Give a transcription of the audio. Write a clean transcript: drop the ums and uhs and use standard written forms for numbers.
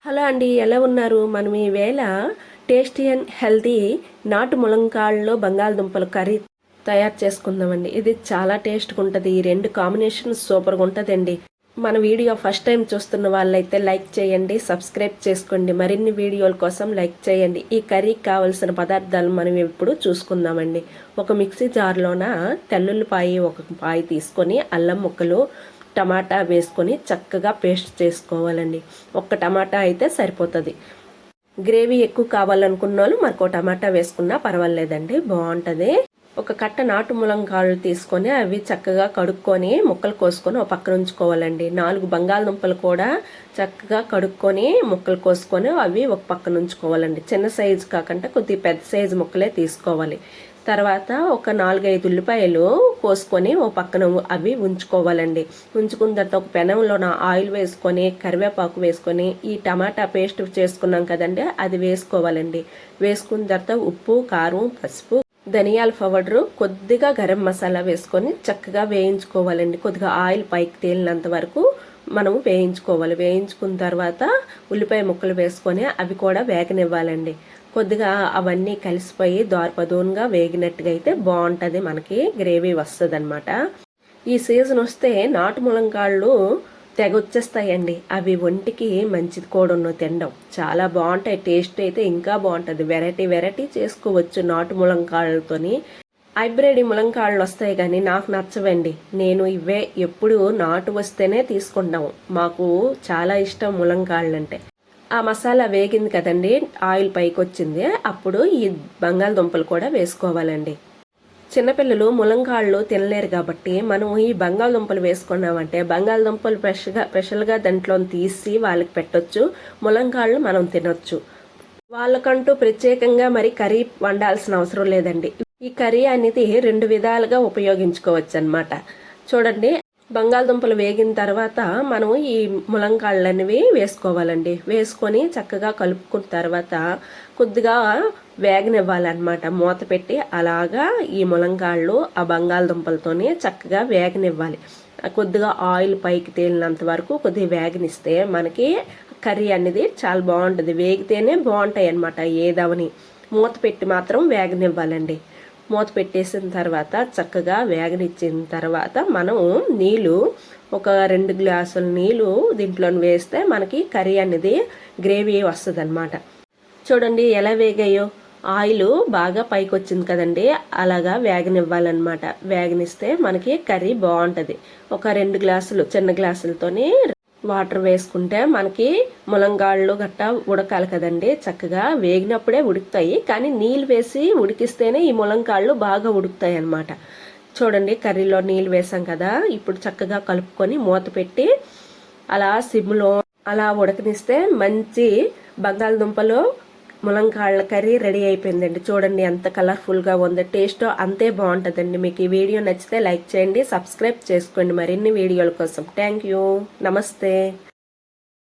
Hello అండి, ఎలా ఉన్నారు? మనం ఈవేళ టేస్టీ అండ్ హెల్తీ నాటు ములంకాళ్ళలో బంగాళదుంపల కర్రీ తయారు చేసుకుందామండి. ఇది చాలా టేస్ట్గా ఉంటుంది. ఈ రెండు కాంబినేషన్ సూపర్గా ఉంటుందండి. మన వీడియో ఫస్ట్ టైం చూస్తున్న వాళ్ళైతే లైక్ చేయండి, సబ్స్క్రైబ్ చేసుకోండి. మరిన్ని వీడియోల కోసం లైక్ చేయండి. ఈ కర్రీకి కావలసిన పదార్థాలు మనం ఇప్పుడు చూసుకుందామండి. ఒక మిక్సీ జార్లోన తెల్లుల్లిపాయి ఒక పాయి తీసుకొని అల్లం ముక్కలు టమాటా వేసుకొని చక్కగా పేస్ట్ చేసుకోవాలండి. ఒక్క టమాటా అయితే సరిపోతుంది. గ్రేవీ ఎక్కువ కావాలనుకున్న వాళ్ళు మరొక టమాటా వేసుకున్నా పర్వాలేదండి, బాగుంటుంది. ఒక కట్ట నాటు ములంకాయలు తీసుకొని అవి చక్కగా కడుక్కొని ముక్కలు కోసుకొని ఒక పక్కన ఉంచుకోవాలండి. 4 బంగాళదుంపలు కూడా చక్కగా కడుక్కొని ముక్కలు కోసుకొని అవి ఒక పక్కన ఉంచుకోవాలండి. చిన్న సైజు కాకుండా కొద్దిగా పెద్ద సైజు ముక్కలే తీసుకోవాలి. తర్వాత ఒక 4-5 ఉల్లిపాయలు కోసుకొని ఓ పక్కన అవి ఉంచుకోవాలండి. ఉంచుకున్న తర్వాత ఒక పెనంలోన ఆయిల్ వేసుకొని కరివేపాకు వేసుకొని ఈ టమాటా పేస్ట్ చేసుకున్నాం కదండి అది వేసుకోవాలండి. వేసుకున్న తర్వాత ఉప్పు, కారం, పసుపు, ధనియాల పౌడరు, కొద్దిగా గరం మసాలా వేసుకొని చక్కగా వేయించుకోవాలండి. కొద్దిగా ఆయిల్ పైకి తేలినంత వరకు మనం వేయించుకోవాలి. వేయించుకున్న తర్వాత ఉల్లిపాయ ముక్కలు వేసుకొని అవి కూడా వేగనివ్వాలండి. కొద్దిగా అవన్నీ కలిసిపోయి దోరపదూన్గా వేగినట్టుగా అయితే బాగుంటుంది, మనకి గ్రేవీ వస్తుంది అనమాట. ఈ సీజన్ వస్తే నాటు ములంకాళ్ళు తెగ వచ్చేస్తాయండి. అవి ఒంటికి మంచిది కూడా తినడం చాలా బాగుంటాయి. టేస్ట్ అయితే ఇంకా బాగుంటుంది. వెరైటీ చేసుకోవచ్చు నాటు ములంకాళ్ళతోని. హైబ్రిడ్ ములంకాళ్ళు వస్తాయి కానీ నాకు నచ్చవండి. నేను ఇవే ఎప్పుడు నాటు వస్తేనే తీసుకుంటాము. మాకు చాలా ఇష్టం ములంకాళ్ళు అంటే. ఆ మసాలా వేగింది కదండి, ఆయిల్ పైకి వచ్చింది. అప్పుడు ఈ బంగాళదుంపలు కూడా వేసుకోవాలండి. చిన్నపిల్లలు ములంకాళ్ళు తినలేరు కాబట్టి మనం ఈ బంగాళదుంపలు వేసుకున్నామంటే బంగాళదుంపలు స్పెషల్గా దాంట్లో తీసి వాళ్ళకి పెట్టొచ్చు. ములంకాళ్ళు మనం తినొచ్చు. వాళ్ళకంటూ ప్రత్యేకంగా మరి కర్రీ వండాల్సిన అవసరం లేదండి. ఈ కర్రీ అనేది 2 విధాలుగా ఉపయోగించుకోవచ్చు అన్నమాట. చూడండి, బంగాళదుంపలు వేగిన తర్వాత మనం ఈ ములంకాళ్ళు అనేవి వేసుకోవాలండి. వేసుకొని చక్కగా కలుపుకున్న తర్వాత కొద్దిగా వేగనివ్వాలన్నమాట. మూత పెట్టి అలాగా ఈ ములంకాళ్ళు ఆ బంగాళదుంపలతోనే చక్కగా వేగనివ్వాలి. కొద్దిగా ఆయిల్ పైకి తేలినంత వరకు కొద్దిగా వేగనిస్తే మనకి కర్రీ అనేది చాలా బాగుంటుంది. వేగితేనే బాగుంటాయి అన్నమాట ఏదవని. మూత పెట్టి మాత్రం వేగనివ్వాలండి. మూత పెట్టేసిన తర్వాత చక్కగా వేగనిచ్చిన తర్వాత మనం నీళ్ళు ఒక 2 గ్లాసుల నీళ్ళు దీంట్లో వేస్తే మనకి కర్రీ అనేది గ్రేవీ వస్తుంది అనమాట. చూడండి ఎలా వేగాయో. ఆయిల్ బాగా పైకి వచ్చింది కదండి, అలాగా వేగనివ్వాలన్నమాట. వేగనిస్తే మనకి కర్రీ బాగుంటుంది. ఒక 2 గ్లాసులు చిన్న గ్లాసులతోని వాటర్ వేసుకుంటే మనకి ములంగాళ్ళు గట్టా ఉడకాలి కదండి. చక్కగా వేగినప్పుడే ఉడుకుతాయి, కానీ నీళ్ళు వేసి ఉడికిస్తేనే ఈ ములంకాళ్ళు బాగా ఉడుకుతాయి అన్నమాట. చూడండి, కర్రీలో నీళ్ళు వేసాం కదా, ఇప్పుడు చక్కగా కలుపుకొని మూత పెట్టి అలా సిమ్లో అలా ఉడకనిస్తే మంచి బంగాళదుంపలు ములంకాళ్ళ కర్రీ రెడీ అయిపోయిందండి. చూడండి ఎంత కలర్ఫుల్గా ఉందో. టేస్ట్ అంతే బాగుంటుందండి. మీకు ఈ వీడియో నచ్చితే లైక్ చేయండి, సబ్స్క్రైబ్ చేసుకోండి మరిన్ని వీడియోల కోసం. థ్యాంక్ యూ, నమస్తే.